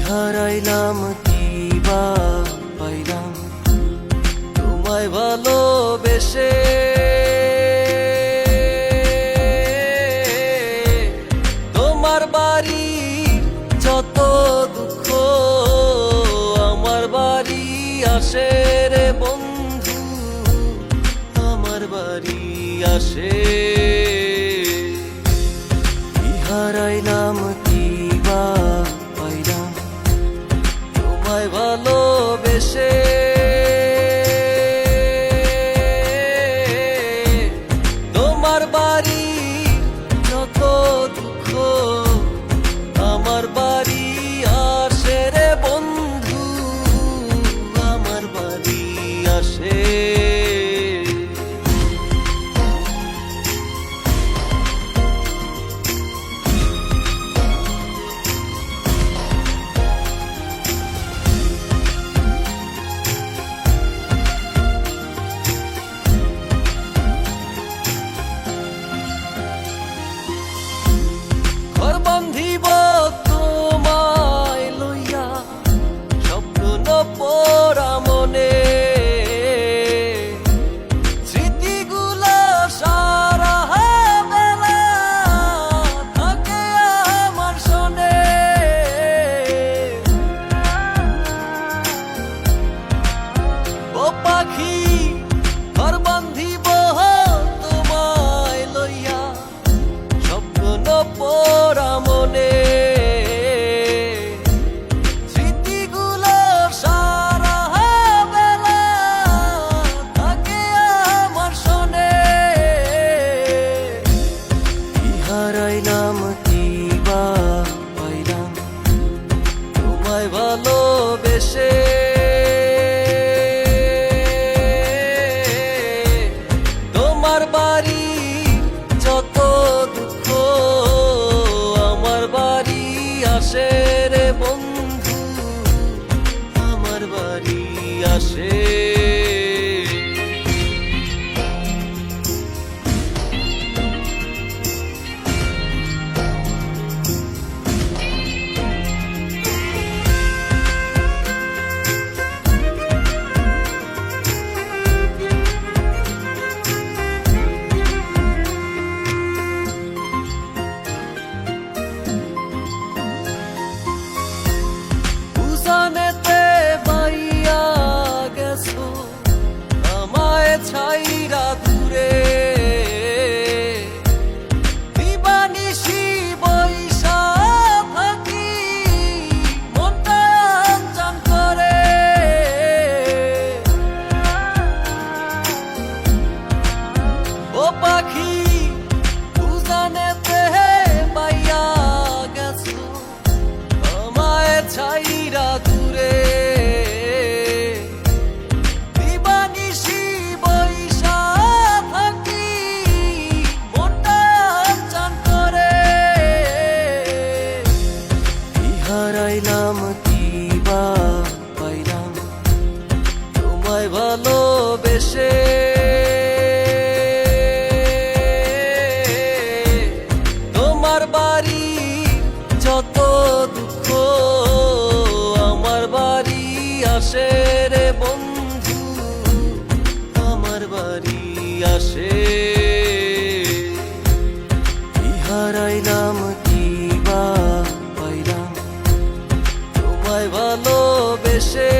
হারাইলাম কি বা পাইলাম তোমায় ভালোবেসে। তোমার বাড়ি যত দুঃখ আমার বাড়ি আসে রে বন্ধু, আমার বাড়ি আসে। কি হারাইলাম কি বা পাইলাম তোমায় ভালোবেসে। তোমার বাড়ি যত দুঃখ আমার বাড়ি আসে রে বন্ধু, আমার বাড়ি আসে। ঘর বান্ধিব তোমায় লইয়া স্বপ্ন পোড়া মনে, স্মৃতিগুলো সারা বেলা থাকে আমার শোনে। ও পাখি ঘর বান্ধিব তোমায় লইয়া স্বপ্ন পোড়া মনে, স্মৃতিগুলো সারা বেলা থাকে আমার শোনে। কি হারাইলাম কি বা পাইলাম তোমায় ভালোবেসে। তোমার বাড়ি যত দুঃখ আমার বাড়ি আসে রে বন্ধু, আমার বাড়ি আসে। উজানেতে বাইয়া গেছো আমায় ছাইরা দূরে, দিবানিশি বৈশা থাকি মনটা আনজান করে। ও পাখি উজানেতে বাইয়া গেছো আমায় ছাইরা দূরে, দিবানিশি বৈশা থাকি মনটা আনজান করে। কি হারাইলাম কি বা পাইলাম তোমায় ভালোবেসে। তোমার বাড়ি যত দুঃখ আমার বাড়ি আসে রে বন্ধু, আমার বাড়ি আসে। কি হারাইলাম কি বা পাইলাম তোমায় ভালোবেসে।